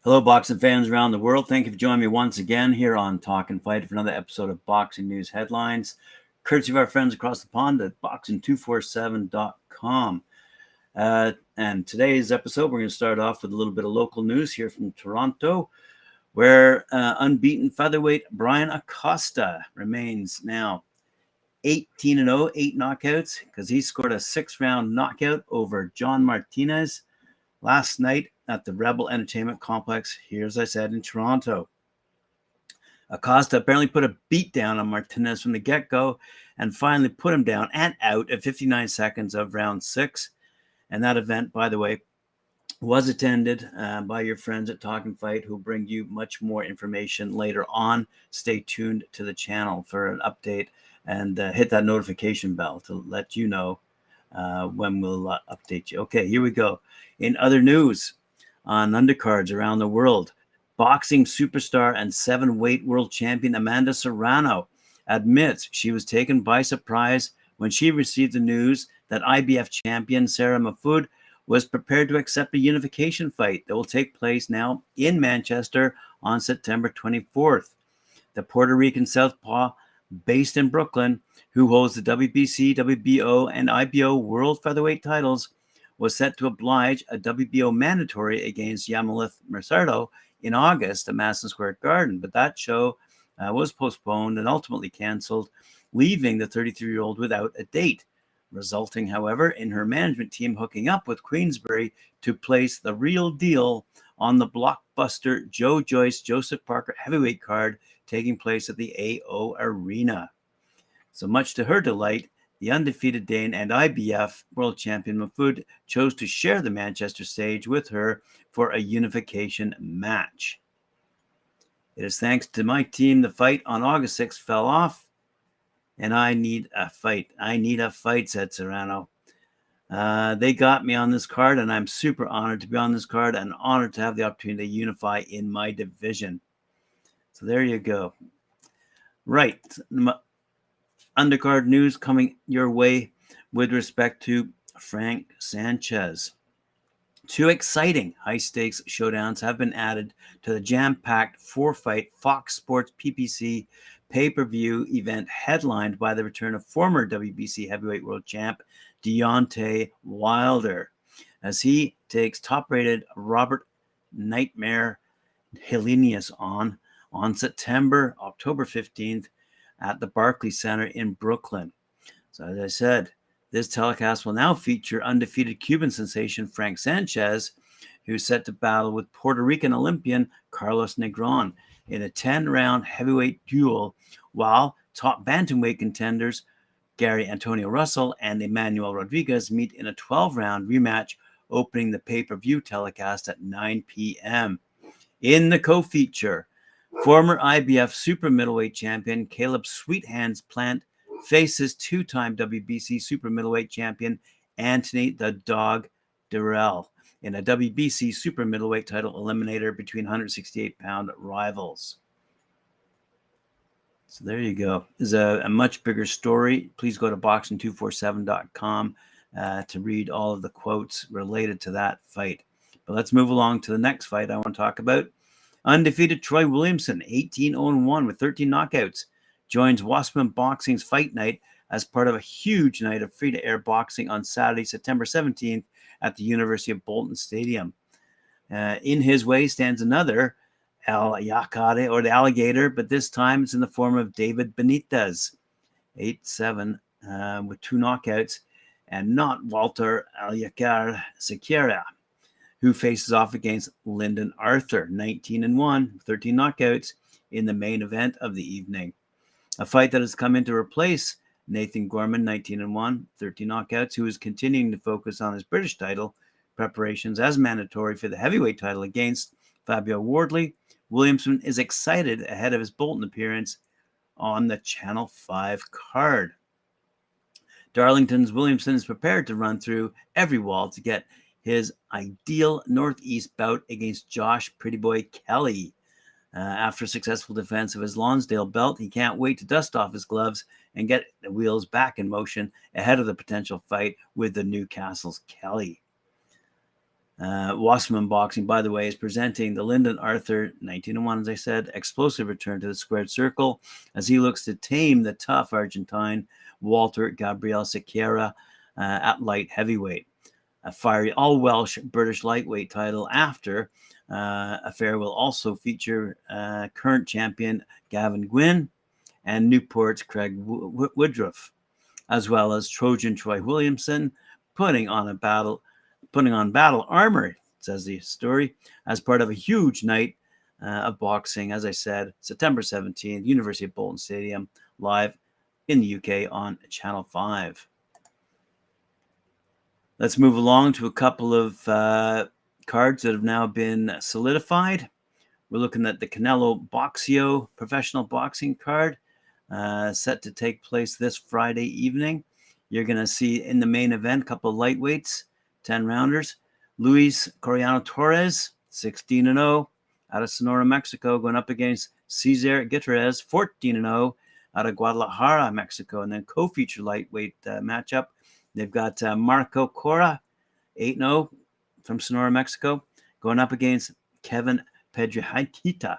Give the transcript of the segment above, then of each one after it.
Hello, boxing fans around the world. Thank you for joining me once again here on Talk and Fight for another episode of Boxing News Headlines, courtesy of our friends across the pond at boxing247.com. And today's episode, we're going to start off with a little bit of local news here from Toronto, where unbeaten featherweight Bryan Acosta remains now 18-0, 8 knockouts, because he scored a 6-round knockout over John Martinez last night at the Rebel Entertainment Complex here, as I said, in Toronto. Acosta apparently put a beat down on Martinez from the get-go and finally put him down and out at 59 seconds of round 6. And that event, by the way, was attended by your friends at Talk and Fight, who bring you much more information later on. Stay tuned to the channel for an update and hit that notification bell to let you know when we'll update you. Okay, here we go. In other news, on undercards around the world, boxing superstar and 7-weight world champion Amanda Serrano admits she was taken by surprise when she received the news that IBF champion Sarah Mahfoud was prepared to accept a unification fight that will take place now in Manchester on September 24th. The Puerto Rican southpaw, based in Brooklyn, who holds the WBC, WBO, and IBO world featherweight titles, was set to oblige a WBO mandatory against Yamalith Mercado in August at Madison Square Garden. But that show was postponed and ultimately canceled, leaving the 33-year-old without a date, resulting, however, in her management team hooking up with Queensberry to place the real deal on the blockbuster Joe Joyce Joseph Parker heavyweight card taking place at the AO Arena. So much to her delight, the undefeated Dane and IBF world champion Mahfoud chose to share the Manchester stage with her for a unification match. It is thanks to my team the fight on August 6th fell off, and I need a fight. I need a fight, said Serrano. They got me on this card, and I'm super honored to be on this card and honored to have the opportunity to unify in my division. So there you go. Right. Undercard news coming your way with respect to Frank Sanchez. 2 exciting high-stakes showdowns have been added to the jam-packed 4-fight Fox Sports PPC pay-per-view event headlined by the return of former WBC heavyweight world champ Deontay Wilder, as he takes top-rated Robert Nightmare Helenius on October 15th at the Barclays Center in Brooklyn. So as I said, this telecast will now feature undefeated Cuban sensation Frank Sanchez, who's set to battle with Puerto Rican Olympian Carlos Negron in a 10-round heavyweight duel, while top bantamweight contenders Gary Antonio Russell and Emmanuel Rodriguez meet in a 12-round rematch, opening the pay-per-view telecast at 9 p.m. In the co-feature, former IBF super middleweight champion Caleb Sweethands Plant faces 2-time WBC super middleweight champion Anthony the Dog Durrell in a WBC super middleweight title eliminator between 168-pound rivals. So there you go. There's a much bigger story. Please go to boxing247.com to read all of the quotes related to that fight. But let's move along to the next fight I want to talk about. Undefeated Troy Williamson, 18-0-1 with 13 knockouts, joins Wasserman Boxing's fight night as part of a huge night of free-to-air boxing on Saturday, September 17th at the University of Bolton Stadium. In his way stands another El Yacare, or the Alligator, but this time it's in the form of David Benitez, 8-7 with 2 knockouts, and not Walter El Yacare Sequeira, who faces off against Lyndon Arthur, 19-1, 13 knockouts in the main event of the evening. A fight that has come in to replace Nathan Gorman, 19-1, 13 knockouts, who is continuing to focus on his British title preparations as mandatory for the heavyweight title against Fabio Wardley. Williamson is excited ahead of his Bolton appearance on the Channel 5 card. Darlington's Williamson is prepared to run through every wall to get his ideal Northeast bout against Josh Prettyboy Kelly. After a successful defense of his Lonsdale belt, he can't wait to dust off his gloves and get the wheels back in motion ahead of the potential fight with the Newcastle's Kelly. Wasserman Boxing, by the way, is presenting the Lyndon Arthur 1901, as I said, explosive return to the squared circle as he looks to tame the tough Argentine Walter Gabriel Sequeira at light heavyweight. A fiery all-Welsh British lightweight title after affair will also feature current champion Gavin Gwynn and Newport's Craig Woodruff, as well as Trojan Troy Williamson, putting on battle armor, says the story, as part of a huge night of boxing, as I said, September 17th, University of Bolton Stadium, live in the UK on Channel 5. Let's move along to a couple of cards that have now been solidified. We're looking at the Canela Boxeo professional boxing card, set to take place this Friday evening. You're going to see in the main event a couple of lightweights, 10 rounders. Luis Coriano Torres, 16-0, out of Sonora, Mexico, going up against Cesar Gutierrez, 14-0, out of Guadalajara, Mexico. And then co-feature lightweight matchup, they've got Marco Cora, 8-0, from Sonora, Mexico, going up against Kevin Pedrejita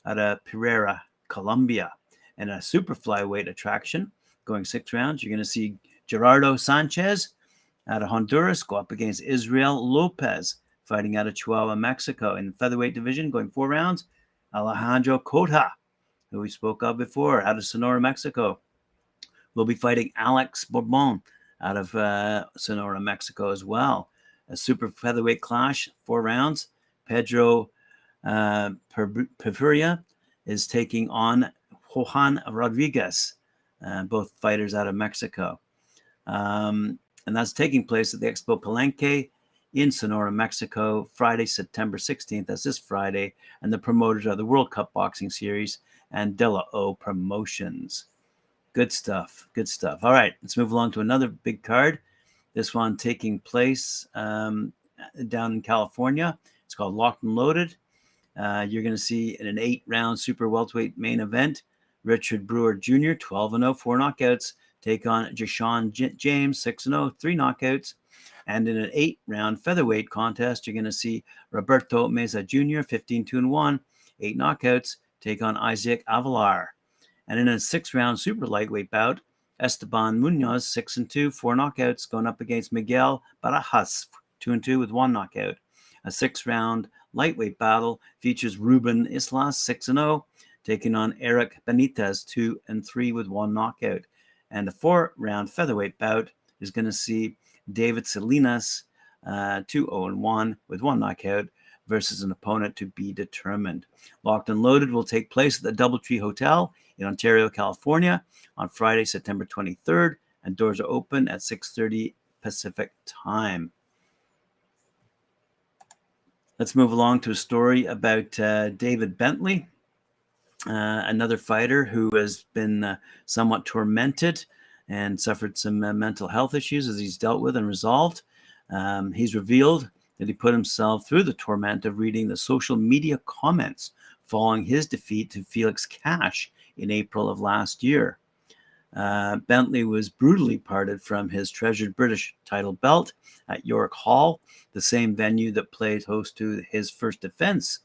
out of Pereira, Colombia. And a super flyweight attraction, going 6 rounds. You're going to see Gerardo Sanchez out of Honduras go up against Israel Lopez, fighting out of Chihuahua, Mexico. In the featherweight division, going 4 rounds, Alejandro Cota, who we spoke of before, out of Sonora, Mexico, will be fighting Alex Bourbon out of Sonora, Mexico as well. A super featherweight clash, 4 rounds. Pedro Perfuria is taking on Juan Rodriguez, both fighters out of Mexico. And that's taking place at the Expo Palenque in Sonora, Mexico, Friday, September 16th. That's this Friday. And the promoters are the World Cup Boxing Series and De La O Promotions. Good stuff. Good stuff. All right, let's move along to another big card. This one taking place down in California. It's called Locked and Loaded. You're going to see in an 8-round super welterweight main event, Richard Brewer Jr., 12-0, 4 knockouts, take on Jashawn James, 6-0, 3 knockouts. And in an 8-round featherweight contest, you're going to see Roberto Meza Jr., 15-2-1, 8 knockouts, take on Isaac Avalar. And in a 6-round super lightweight bout, Esteban Munoz, 6-2, 4 knockouts, going up against Miguel Barajas, 2-2 with 1 knockout. A 6-round lightweight battle features Ruben Islas, 6-0, taking on Eric Benitez, 2-3 with 1 knockout. And the 4-round featherweight bout is going to see David Salinas, 2-0-1 with 1 knockout, versus an opponent to be determined. Locked and Loaded will take place at the Doubletree Hotel in Ontario, California on Friday, September 23rd, and doors are open at 6:30 Pacific time. Let's move along to a story about David Bentley, another fighter who has been somewhat tormented and suffered some mental health issues as he's dealt with and resolved. He's revealed that he put himself through the torment of reading the social media comments following his defeat to Felix Cash in April of last year. Bentley was brutally parted from his treasured British title belt at York Hall, the same venue that played host to his first defense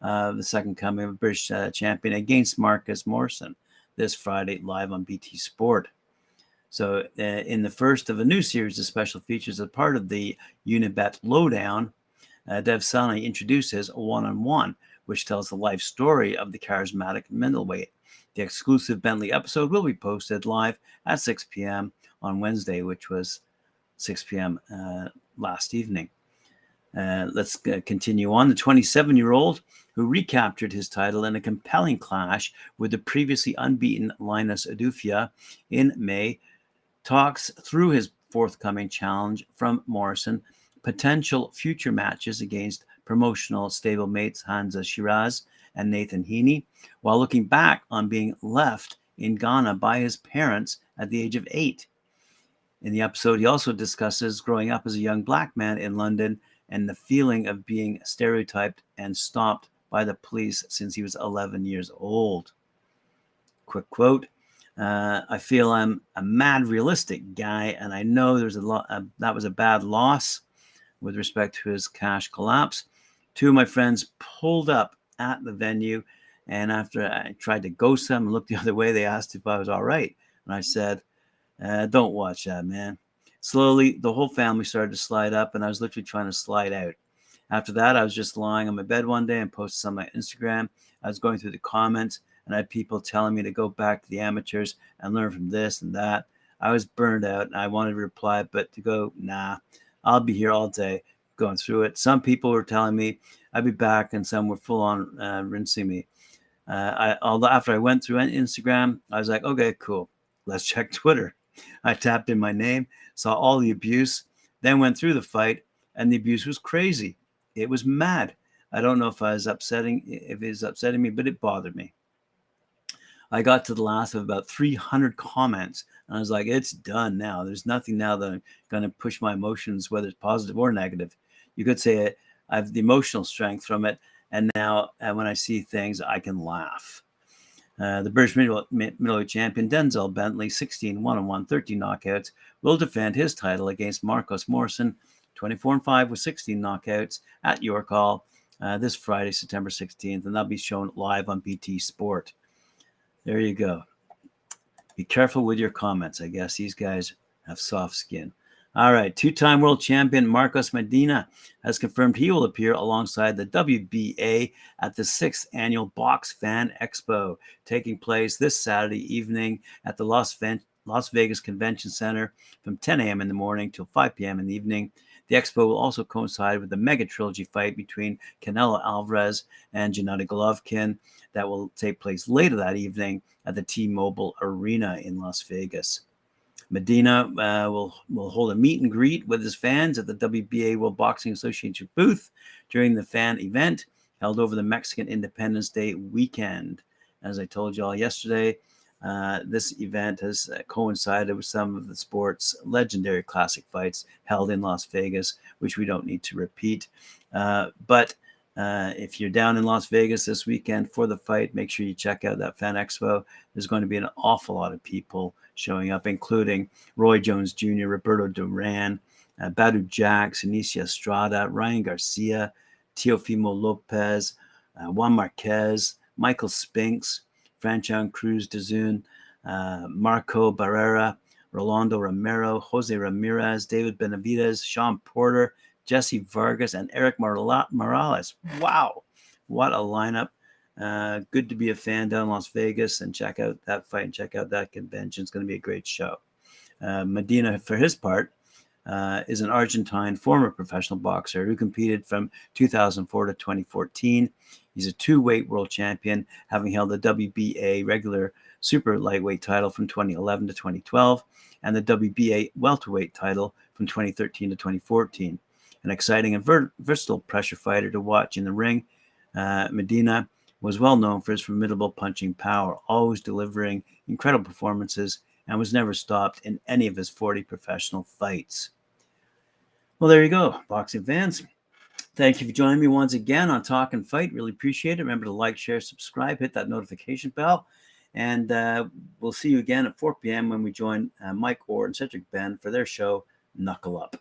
of the second coming of British champion against Marcus Morrison this Friday live on BT Sport. So in the first of a new series of special features as part of the Unibet Lowdown, Dev Sani introduces a one-on-one, which tells the life story of the charismatic middleweight. The exclusive Bentley episode will be posted live at 6 p.m. on Wednesday, which was 6 p.m. Last evening. Let's continue on. The 27-year-old who recaptured his title in a compelling clash with the previously unbeaten Linus Adufia in May talks through his forthcoming challenge from Morrison, potential future matches against promotional stablemates Hansa Shiraz and Nathan Heaney, while looking back on being left in Ghana by his parents at the age of 8. In the episode, he also discusses growing up as a young black man in London and the feeling of being stereotyped and stopped by the police since he was 11 years old. Quick quote, I feel I'm a mad realistic guy, and I know there's that was a bad loss with respect to his cash collapse. Two of my friends pulled up at the venue, and after I tried to ghost them and look the other way, they asked if I was all right. And I said, don't watch that, man. Slowly, the whole family started to slide up, and I was literally trying to slide out. After that, I was just lying on my bed one day and posted on my Instagram. I was going through the comments, and I had people telling me to go back to the amateurs and learn from this and that. I was burned out, and I wanted to reply, but to go, nah, I'll be here all day going through it. Some people were telling me I'd be back, and some were full on rinsing me. Although after I went through Instagram, I was like, okay, cool. Let's check Twitter. I tapped in my name, saw all the abuse, then went through the fight, and the abuse was crazy. It was mad. I don't know if it was upsetting me, but it bothered me. I got to the last of about 300 comments, and I was like, it's done now. There's nothing now that I'm going to push my emotions, whether it's positive or negative. You could say I have the emotional strength from it, and now when I see things, I can laugh. The British middleweight champion Denzel Bentley, 16-1-1, 13 knockouts, will defend his title against Marcos Morrison, 24-5 with 16 knockouts at York Hall this Friday, September 16th, and that'll be shown live on BT Sport. There you go. Be careful with your comments. I guess these guys have soft skin. All right, two-time world champion Marcos Medina has confirmed he will appear alongside the WBA at the 6th annual Box Fan Expo, taking place this Saturday evening at the Las Vegas Convention Center from 10 a.m. in the morning till 5 p.m. in the evening. The expo will also coincide with the mega trilogy fight between Canelo Alvarez and Gennady Golovkin that will take place later that evening at the T-Mobile Arena in Las Vegas. Medina will hold a meet and greet with his fans at the WBA World Boxing Association booth during the fan event held over the Mexican Independence Day weekend. As I told you all yesterday, this event has coincided with some of the sport's legendary classic fights held in Las Vegas, which we don't need to repeat. But if you're down in Las Vegas this weekend for the fight, make sure you check out that Fan Expo. There's going to be an awful lot of people showing up, including Roy Jones Jr., Roberto Duran, Badu Jack, Inicia Estrada, Ryan Garcia, Teofimo Lopez, Juan Marquez, Michael Spinks, Franchon Cruz de Zun, Marco Barrera, Rolando Romero, Jose Ramirez, David Benavidez, Sean Porter, Jesse Vargas, and Eric Morales. Wow, what a lineup. Good to be a fan down in Las Vegas and check out that fight and check out that convention. It's going to be a great show. Medina, for his part, is an Argentine former professional boxer who competed from 2004 to 2014. He's a two-weight world champion, having held the WBA regular super lightweight title from 2011 to 2012 and the WBA welterweight title from 2013 to 2014. An exciting and versatile pressure fighter to watch in the ring, Medina was well known for his formidable punching power, always delivering incredible performances, and was never stopped in any of his 40 professional fights. Well, there you go, boxing fans. Thank you for joining me once again on Talk and Fight. Really appreciate it. Remember to like, share, subscribe, hit that notification bell. And we'll see you again at 4 p.m. when we join Mike Orr and Cedric Ben for their show, Knuckle Up.